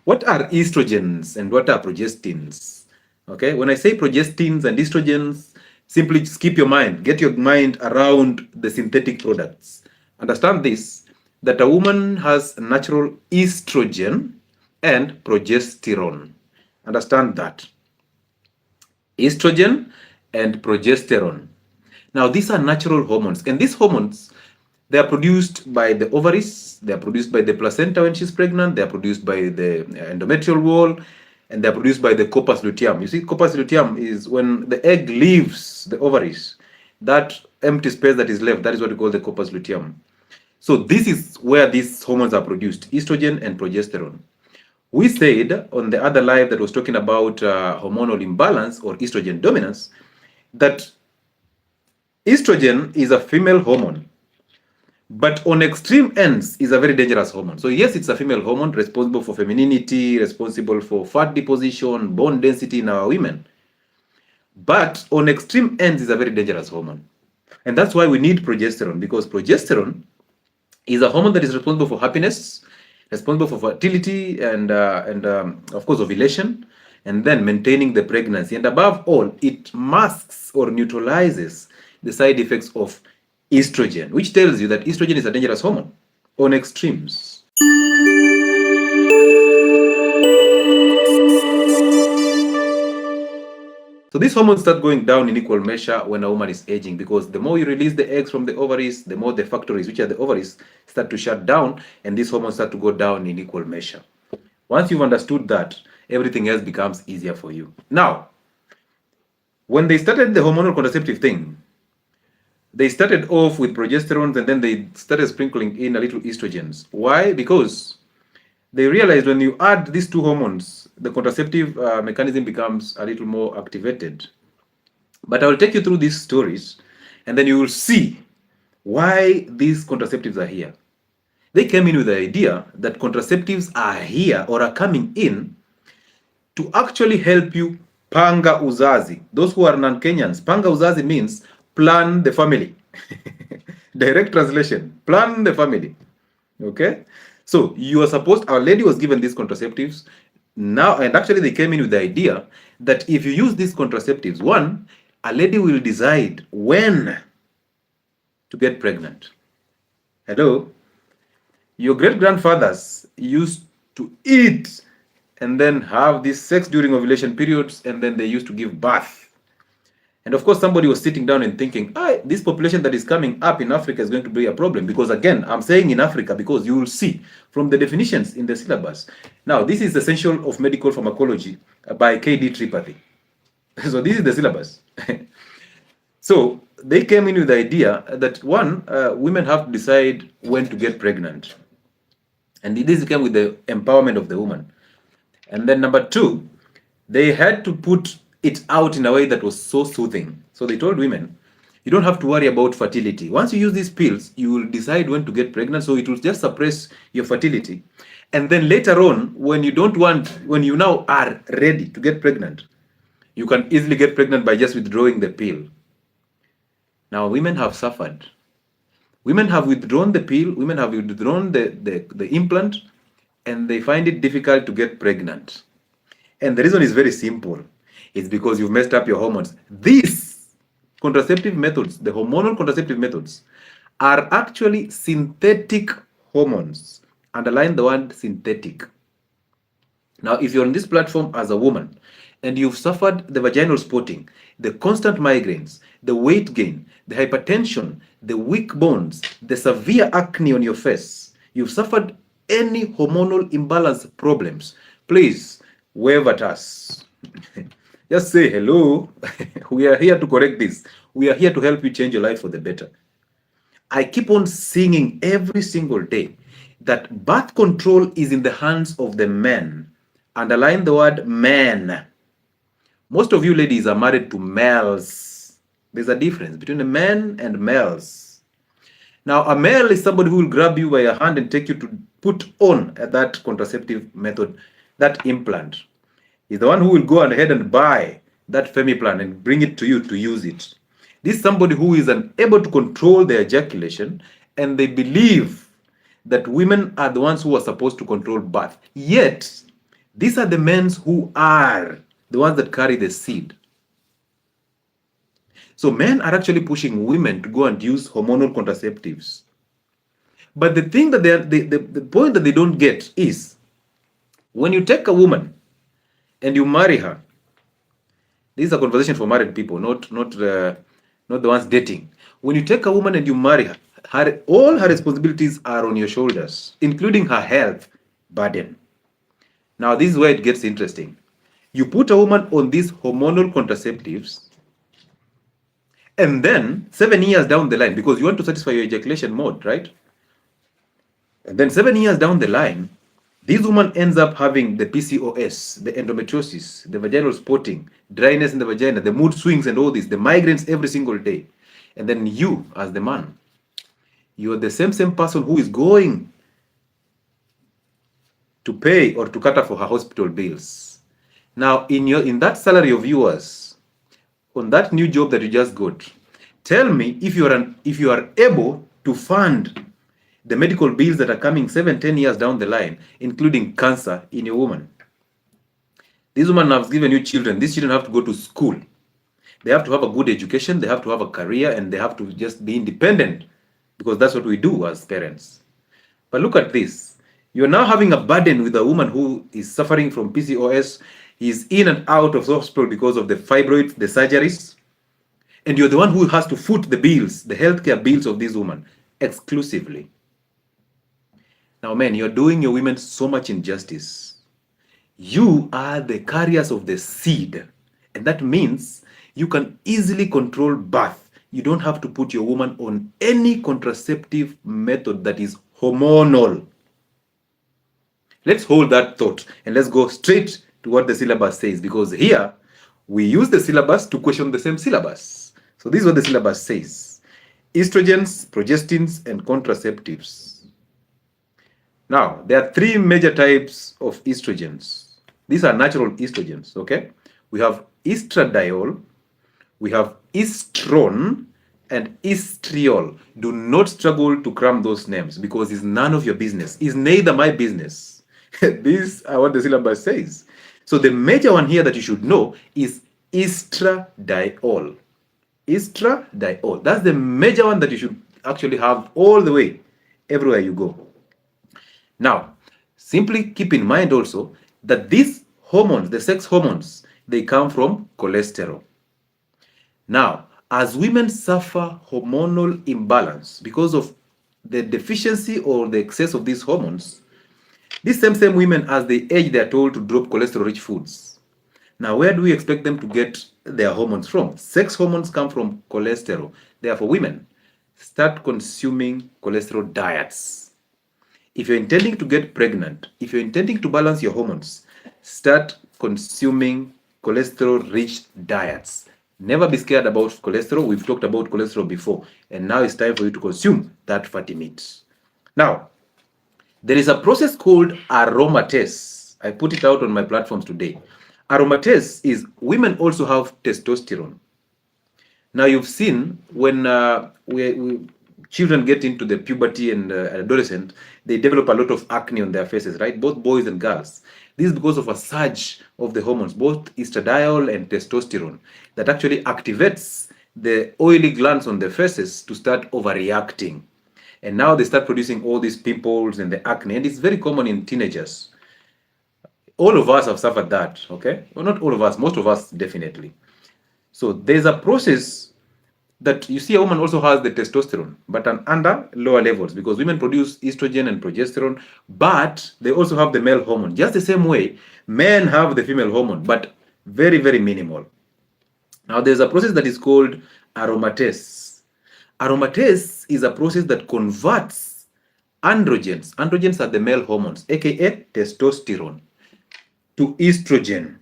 What are estrogens and what are progestins? Okay, when I say progestins and estrogens, simply skip your mind, get your mind around the synthetic products. Understand this, that a woman has natural estrogen and progesterone. Understand that. Estrogen and progesterone. Now, these are natural hormones, and these hormones, they are produced by the ovaries, they are produced by the placenta when she's pregnant, they are produced by the endometrial wall, and they are produced by the corpus luteum. You see, corpus luteum is when the egg leaves the ovaries, that empty space that is left, that is what we call the corpus luteum. So, this is where these hormones are produced, estrogen and progesterone. We said on the other live that was talking about hormonal imbalance or estrogen dominance that estrogen is a female hormone, but on extreme ends is a very dangerous hormone. So yes, it's a female hormone responsible for femininity, responsible for fat deposition, bone density in our women. But on extreme ends is a very dangerous hormone. And that's why we need progesterone, because progesterone is a hormone that is responsible for happiness, responsible for fertility, and of course ovulation, and then maintaining the pregnancy. And above all, it masks or neutralizes the side effects of estrogen, which tells you that estrogen is a dangerous hormone on extremes. So these hormones start going down in equal measure when a woman is aging, because the more you release the eggs from the ovaries, the more the factories, which are the ovaries, start to shut down, and these hormones start to go down in equal measure. Once you've understood that, everything else becomes easier for you. Now, when they started the hormonal contraceptive thing, they started off with progesterones and then they started sprinkling in a little estrogens. Why? Because they realized when you add these two hormones, the contraceptive mechanism becomes a little more activated. But I will take you through these stories and then you will see why these contraceptives are here. They came in with the idea that contraceptives are here or are coming in to actually help you panga uzazi. Those who are non-Kenyans, panga uzazi means plan the family. Direct translation, plan the family. Okay? So you are supposed, our lady was given these contraceptives now, and actually they came in with the idea that if you use these contraceptives, one, a lady will decide when to get pregnant. Hello? Your great grandfathers used to eat and then have this sex during ovulation periods, and then they used to give birth. And of course, somebody was sitting down and thinking, this population that is coming up in Africa is going to be a problem. Because again, I'm saying in Africa because you will see from the definitions in the syllabus. Now, this is Essential of Medical Pharmacology by K.D. Tripathi. So this is the syllabus. So they came in with the idea that one, women have to decide when to get pregnant. And this came with the empowerment of the woman. And then number two, they had to put it out in a way that was so soothing. So they told women, you don't have to worry about fertility. Once you use these pills, you will decide when to get pregnant. So it will just suppress your fertility. And then later on, when you now are ready to get pregnant, you can easily get pregnant by just withdrawing the pill. Now, women have suffered. Women have withdrawn the pill, women have withdrawn the implant, and they find it difficult to get pregnant. And the reason is very simple. It's because you've messed up your hormones. These contraceptive methods, the hormonal contraceptive methods, are actually synthetic hormones. Underline the word synthetic. Now, if you're on this platform as a woman and you've suffered the vaginal spotting, the constant migraines, the weight gain, the hypertension, the weak bones, the severe acne on your face, you've suffered any hormonal imbalance problems, please wave at us. Just say hello. We are here to correct this. We are here to help you change your life for the better. I keep on singing every single day that birth control is in the hands of the men. Underline the word men. Most of you ladies are married to males. There's a difference between a man and males. Now, a male is somebody who will grab you by your hand and take you to put on that contraceptive method, that implant. He's the one who will go ahead and buy that Femiplan and bring it to you to use it. This is somebody who is unable to control their ejaculation, and they believe that women are the ones who are supposed to control birth. Yet, These are the men who are the ones that carry the seed. So men are actually pushing women to go and use hormonal contraceptives. But the thing that the point that they don't get is when you take a woman and you marry her, this is a conversation for married people, not the ones dating. When you take a woman and you marry her, all her responsibilities are on your shoulders, including her health burden. Now, this is where it gets interesting. You put a woman on these hormonal contraceptives, and then 7 years down the line, because you want to satisfy your ejaculation mode, right? And then 7 years down the line, this woman ends up having the PCOS, the endometriosis, the vaginal spotting, dryness in the vagina, the mood swings and all this, the migraines every single day. And then you, as the man, you're the same person who is going to pay or to cater for her hospital bills. Now, in that salary of yours, on that new job that you just got, tell me if you are able to fund the medical bills that are coming 7-10 years down the line, including cancer in your woman. This woman has given you children. These children have to go to school. They have to have a good education. They have to have a career, and they have to just be independent, because that's what we do as parents. But look at this. You're now having a burden with a woman who is suffering from PCOS. He's in and out of the hospital because of the fibroids, the surgeries. And you're the one who has to foot the bills, the healthcare bills of this woman exclusively. Now, men, you're doing your women so much injustice. You are the carriers of the seed. And that means you can easily control birth. You don't have to put your woman on any contraceptive method that is hormonal. Let's hold that thought and let's go straight to what the syllabus says, because here we use the syllabus to question the same syllabus. So this is what the syllabus says. Estrogens, progestins, and contraceptives. Now, there are three major types of estrogens. These are natural estrogens, okay? We have estradiol, we have estrone, and estriol. Do not struggle to cram those names because it's none of your business. It's neither my business. These are what the syllabus says. So the major one here that you should know is estradiol. Estradiol. That's the major one that you should actually have all the way, everywhere you go. Now, simply keep in mind also that these hormones, the sex hormones, they come from cholesterol. Now, as women suffer hormonal imbalance because of the deficiency or the excess of these hormones, these same women, as they age, they are told to drop cholesterol-rich foods. Now, where do we expect them to get their hormones from? Sex hormones come from cholesterol. Therefore, women, start consuming cholesterol diets. If you're intending to get pregnant, if you're intending to balance your hormones, start consuming cholesterol-rich diets. Never be scared about cholesterol. We've talked about cholesterol before, and now it's time for you to consume that fatty meat. Now, there is a process called aromatase. I put it out on my platforms today. Aromatase is women also have testosterone. Now, you've seen when children get into the puberty and adolescent, they develop a lot of acne on their faces, right? Both boys and girls. This is because of a surge of the hormones, both estradiol and testosterone, that actually activates the oily glands on their faces to start overreacting. And now they start producing all these pimples and the acne, and it's very common in teenagers. All of us have suffered that, okay? Well, not all of us, most of us definitely. So there's a process that you see a woman also has the testosterone, but under lower levels, because women produce estrogen and progesterone, but they also have the male hormone. Just the same way, men have the female hormone, but very, very minimal. Now, there's a process that is called aromatase. Aromatase is a process that converts androgens. Androgens are the male hormones, aka testosterone, to estrogen.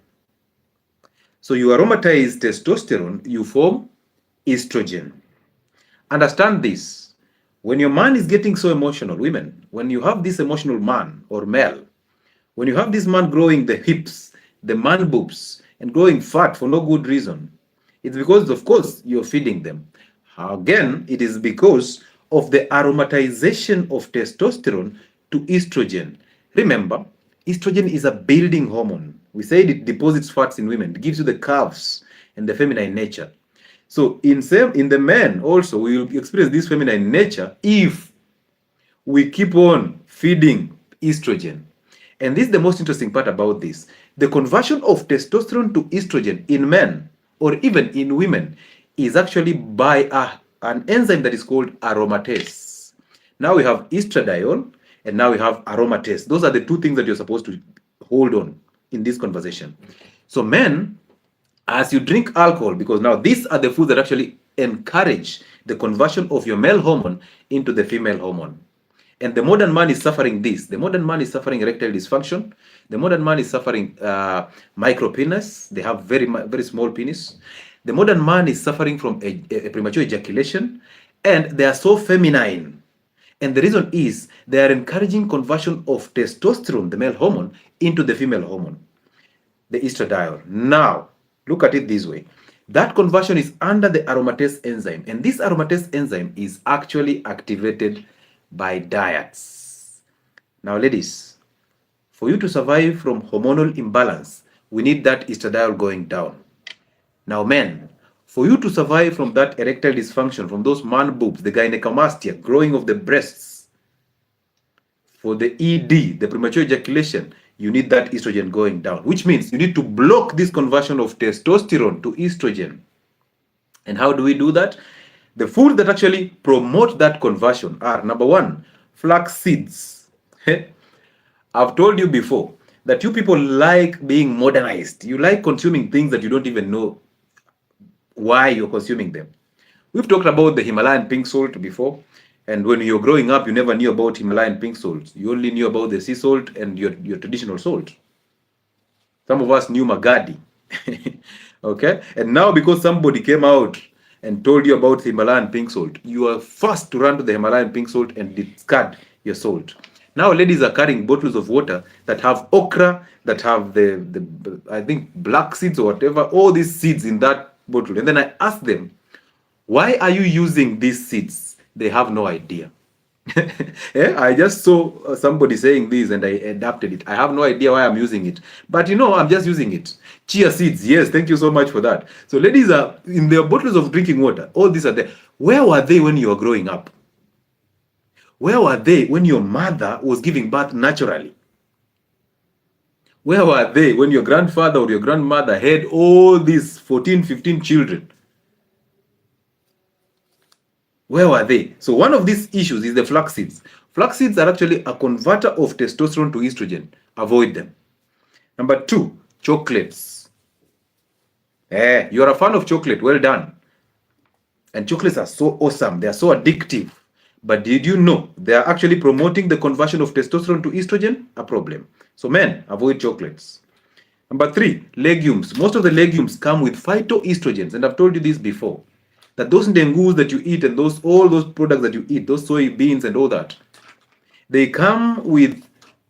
So you aromatize testosterone, you form estrogen. Understand this. When your man is getting so emotional, women, when you have this emotional man or male, when you have this man growing the hips, the man boobs, and growing fat for no good reason, it's because, of course, you're feeding them. Again, it is because of the aromatization of testosterone to estrogen. Remember, Estrogen is a building hormone. We said it deposits fats in women. It gives you the curves and the feminine nature. So in the men also, we will experience this feminine nature if we keep on feeding estrogen. And this is the most interesting part about this. The conversion of testosterone to estrogen in men or even in women is actually by an enzyme that is called aromatase. Now we have estradiol and now we have aromatase. Those are the two things that you're supposed to hold on in this conversation. So men, as you drink alcohol, because now these are the foods that actually encourage the conversion of your male hormone into the female hormone. And the modern man is suffering this. The modern man is suffering erectile dysfunction. The modern man is suffering micropenis. They have very small penis. The modern man is suffering from a premature ejaculation, and they are so feminine. And the reason is they are encouraging conversion of testosterone, the male hormone, into the female hormone, the estradiol. Now, look at it this way. That conversion is under the aromatase enzyme, and this aromatase enzyme is actually activated by diets. Now, ladies, for you to survive from hormonal imbalance, we need that estradiol going down. Now, men, for you to survive from that erectile dysfunction, from those man boobs, the gynecomastia, growing of the breasts, for the ED, the premature ejaculation, you need that estrogen going down, which means you need to block this conversion of testosterone to estrogen. And how do we do that? The foods that actually promote that conversion are, number one, flax seeds. I've told you before that you people like being modernized. You like consuming things that you don't even know why you're consuming them. We've talked about the Himalayan pink salt before. And when you're growing up, you never knew about Himalayan pink salt. You only knew about the sea salt and your traditional salt. Some of us knew Magadi. Okay? And now because somebody came out and told you about Himalayan pink salt, you are first to run to the Himalayan pink salt and discard your salt. Now ladies are carrying bottles of water that have okra, that have the I think black seeds or whatever, all these seeds in that bottle. And then I ask them, why are you using these seeds? They have no idea. Yeah, I just saw somebody saying this and I adapted it. I have no idea why I'm using it. But I'm just using it. Chia seeds, yes, thank you so much for that. So ladies are in their bottles of drinking water. All these are there. Where were they when you were growing up? Where were they when your mother was giving birth naturally? Where were they when your grandfather or your grandmother had all these 14, 15 children? Where were they? So one of these issues is the flax seeds. Flax seeds are actually a converter of testosterone to estrogen. Avoid them. Number two, chocolates. You're a fan of chocolate. Well done. And chocolates are so awesome. They are so addictive. But did you know they are actually promoting the conversion of testosterone to estrogen? A problem. So men, avoid chocolates. Number three, legumes. Most of the legumes come with phytoestrogens. And I've told you this before. That those ndengus that you eat and all those products that you eat, those soybeans and all that, they come with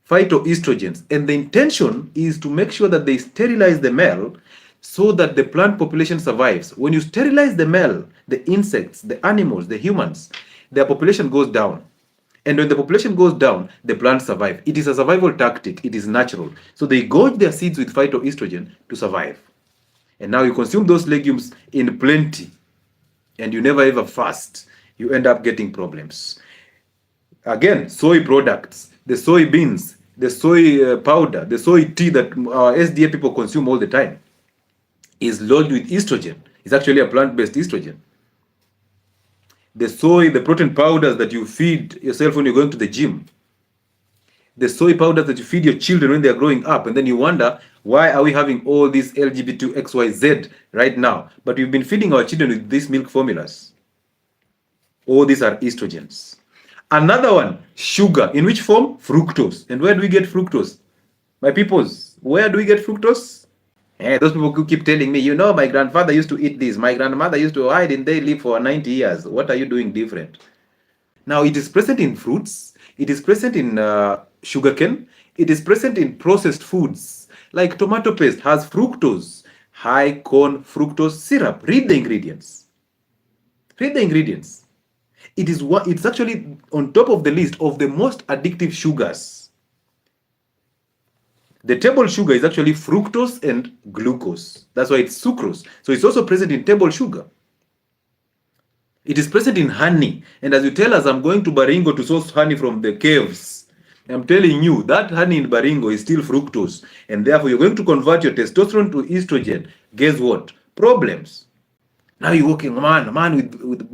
phytoestrogens. And the intention is to make sure that they sterilize the male so that the plant population survives. When you sterilize the male, the insects, the animals, the humans, their population goes down. And when the population goes down, the plants survive. It is a survival tactic. It is natural. So they gorge their seeds with phytoestrogen to survive. And now you consume those legumes in plenty. And you never ever fast, you end up getting problems. Again, soy products, the soybeans, the soy powder, the soy tea that our SDA people consume all the time is loaded with estrogen. It's actually a plant-based estrogen. The protein powders that you feed yourself when you're going to the gym, the soy powders that you feed your children when they're growing up, and then you wonder, why are we having all these LGBTQXYZ right now? But we've been feeding our children with these milk formulas. All these are estrogens. Another one, sugar. In which form? Fructose. And where do we get fructose? My peoples, where do we get fructose? Those people who keep telling me, my grandfather used to eat this. My grandmother used to, why didn't they live for 90 years? What are you doing different? Now, it is present in fruits. It is present in sugarcane. It is present in processed foods. Like tomato paste has fructose, high corn fructose syrup. Read the ingredients. Read the ingredients. It's actually on top of the list of the most addictive sugars. The table sugar is actually fructose and glucose. That's why it's sucrose. So it's also present in table sugar. It is present in honey. And as you tell us, I'm going to Baringo to source honey from the caves. I'm telling you, that honey in Baringo is still fructose. And therefore, you're going to convert your testosterone to estrogen. Guess what? Problems. Now you're walking, man with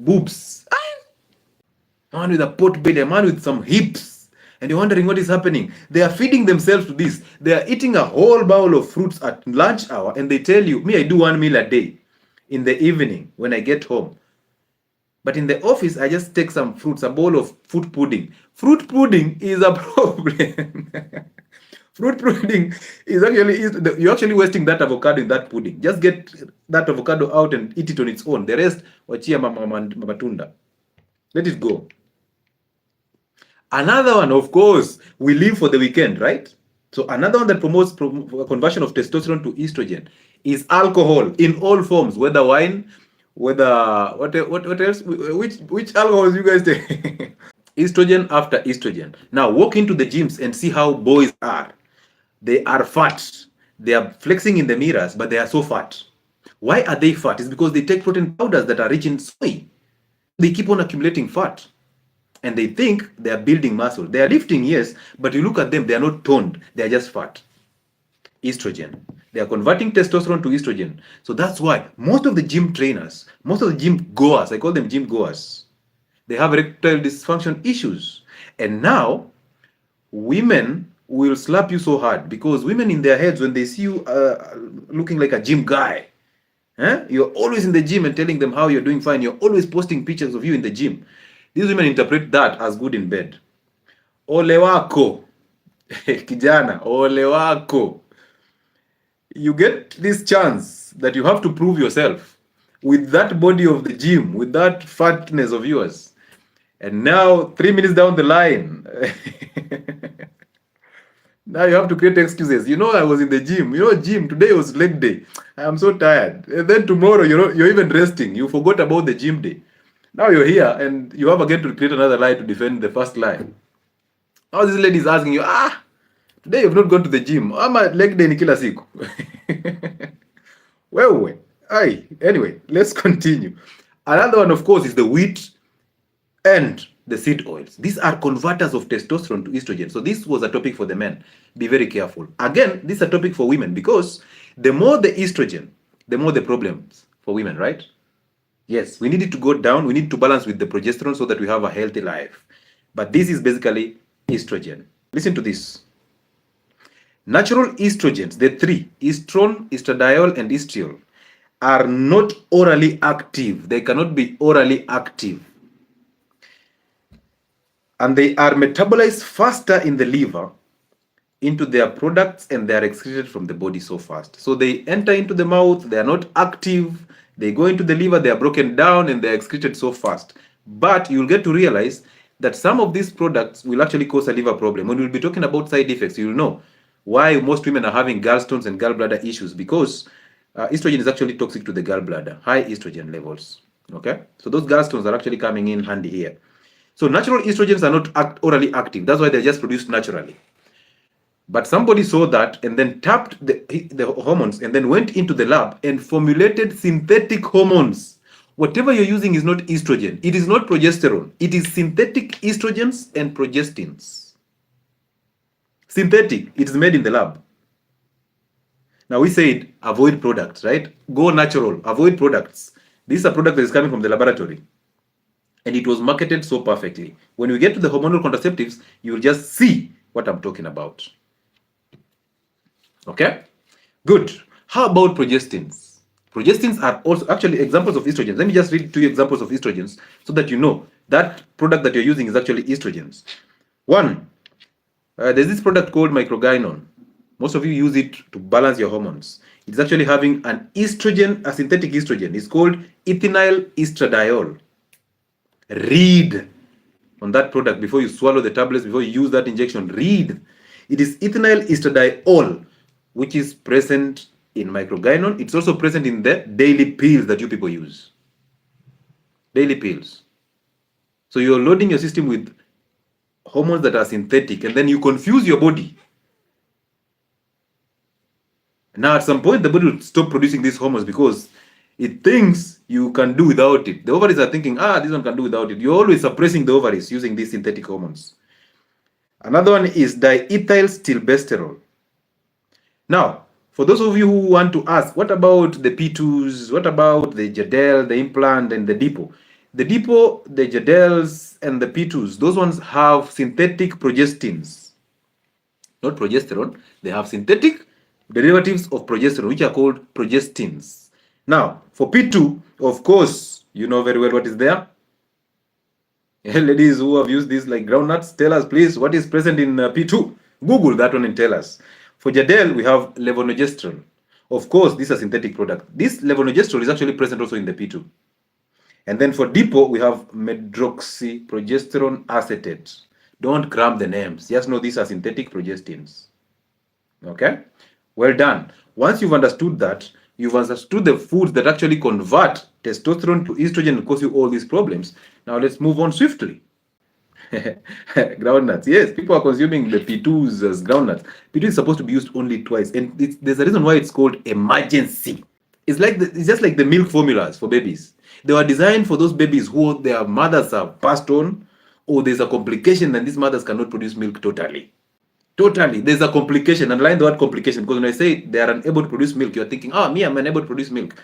boobs. A man with a pot belly, a man with some hips. And you're wondering what is happening. They are feeding themselves to this. They are eating a whole bowl of fruits at lunch hour. And they tell you, me, I do 1 meal a day in the evening when I get home. But in the office, I just take some fruits, a bowl of fruit pudding. Fruit pudding is a problem. Fruit pudding is actually, you're actually wasting that avocado in that pudding. Just get that avocado out and eat it on its own. The rest, wachia matunda. Let it go. Another one, of course, we live for the weekend, right? So another one that promotes conversion of testosterone to estrogen is alcohol in all forms, whether wine, whether what else? Which alcohols you guys take? Estrogen after estrogen. Now walk into the gyms and see how boys are. They are fat. They are flexing in the mirrors, but they are so fat. Why are they fat? It's because they take protein powders that are rich in soy. They keep on accumulating fat. And they think they are building muscle. They are lifting, yes, but you look at them, they are not toned. They are just fat. Estrogen. They are converting testosterone to estrogen. So that's why most of the gym trainers, most of the gym goers, I call them gym goers, they have erectile dysfunction issues. And now, women will slap you so hard because women in their heads, when they see you looking like a gym guy, you're always in the gym and telling them how you're doing fine. You're always posting pictures of you in the gym. These women interpret that as good in bed. Ole wako. Kijana, ole wako. You get this chance that you have to prove yourself with that body of the gym, with that fatness of yours. And now, 3 minutes down the line, now you have to create excuses. You know, I was in the gym. You know, gym, today was leg day. I am so tired. And then tomorrow, you're even resting. You forgot about the gym day. Now you're here and you have again to create another lie to defend the first lie. Now this lady is asking you, today you've not gone to the gym. Ama leg day ni kila siku. Wewe. Anyway, let's continue. Another one, of course, is the wheat and the seed oils. These are converters of testosterone to estrogen. So this was a topic for the men. Be very careful. Again, this is a topic for women because the more the estrogen, the more the problems for women, right? Yes, we need it to go down. We need to balance with the progesterone so that we have a healthy life. But this is basically estrogen. Listen to this. Natural estrogens, the three, estrone, estradiol, and estriol, are not orally active. They cannot be orally active. And they are metabolized faster in the liver into their products and they are excreted from the body so fast. So they enter into the mouth, they are not active. They go into the liver, they are broken down and they are excreted so fast. But you'll get to realize that some of these products will actually cause a liver problem. When we'll be talking about side effects, you'll know why most women are having gallstones and gallbladder issues because estrogen is actually toxic to the gallbladder, high estrogen levels. Okay? So those gallstones are actually coming in handy here. So natural estrogens are not orally active. That's why they're just produced naturally. But somebody saw that and then tapped the hormones and then went into the lab and formulated synthetic hormones. Whatever you're using is not estrogen. It is not progesterone. It is synthetic estrogens and progestins. Synthetic. It is made in the lab. Now we said avoid products, right? Go natural. Avoid products. This is a product that is coming from the laboratory. And it was marketed so perfectly. When we get to the hormonal contraceptives, you will just see what I'm talking about. Okay, good. How about progestins? Progestins are also actually examples of estrogens. Let me just read 2 examples of estrogens so that you know that product that you're using is actually estrogens. One, there's this product called microgynon. Most of you use it to balance your hormones. It's actually having an estrogen, a synthetic estrogen. It's called ethinyl estradiol. Read on that product before you swallow the tablets, before you use that injection. Read. It is ethinyl estradiol, which is present in microgynon. It's also present in the daily pills that you people use. Daily pills. So you're loading your system with hormones that are synthetic and then you confuse your body. Now, at some point, the body will stop producing these hormones because it thinks you can do without it. The ovaries are thinking, this one can do without it. You're always suppressing the ovaries using these synthetic hormones. Another one is diethylstilbestrol. Now, for those of you who want to ask, what about the P2s? What about the Jadel, the implant, and the depot? The depot, the Jadels, and the P2s, those ones have synthetic progestins. Not progesterone, they have synthetic derivatives of progesterone, which are called progestins. Now, for P2, of course, you know very well what is there. Ladies who have used this like groundnuts, tell us please what is present in P2. Google that one and tell us. For Jadel, we have levonorgestrel. Of course, this is a synthetic product. This levonorgestrel is actually present also in the P2. And then for depot, we have medroxyprogesterone acetate. Don't cram the names. Just know these are synthetic progestins. Okay? Well done. Once you've understood that, you've understood the foods that actually convert testosterone to estrogen and cause you all these problems. Now let's move on swiftly. Groundnuts. Yes, people are consuming the P2s as groundnuts. P2 is supposed to be used only twice. And there's a reason why it's called emergency. It's just like the milk formulas for babies. They were designed for those babies who their mothers have passed on, or there's a complication and these mothers cannot produce milk totally. Totally. There's a complication. Underline the word complication, because when I say they are unable to produce milk, you're thinking, me, I'm unable to produce milk.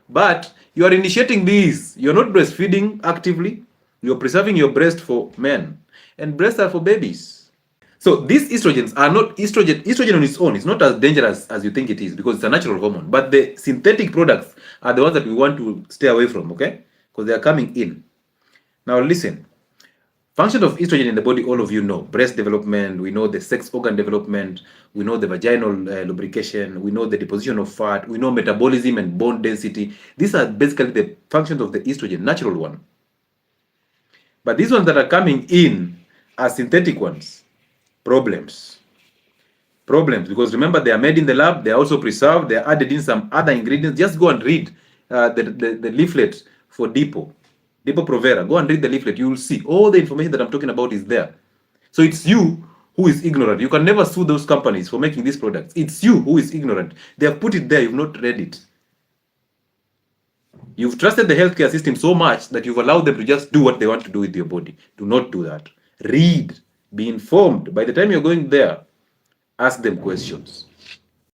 But you are initiating these. You're not breastfeeding actively. You're preserving your breast for men. And breasts are for babies. So these estrogens are not estrogen on its own. It's not as dangerous as you think it is because it's a natural hormone. But the synthetic products are the ones that we want to stay away from, okay? Because they are coming in. Now listen. Function of estrogen in the body, all of you know. Breast development, we know the sex organ development, we know the vaginal lubrication, we know the deposition of fat, we know metabolism and bone density. These are basically the functions of the estrogen, natural one. But these ones that are coming in are synthetic ones. Problems, because remember, they are made in the lab, they are also preserved, they are added in some other ingredients. Just go and read the leaflet for Depot Provera. Go and read the leaflet. You will see all the information that I'm talking about is there. So it's you who is ignorant. You can never sue those companies for making these products. It's you who is ignorant. They have put it there, you've not read it. You've trusted the healthcare system so much that you've allowed them to just do what they want to do with your body. Do not do that. Read. Be informed. By the time you're going there, ask them questions.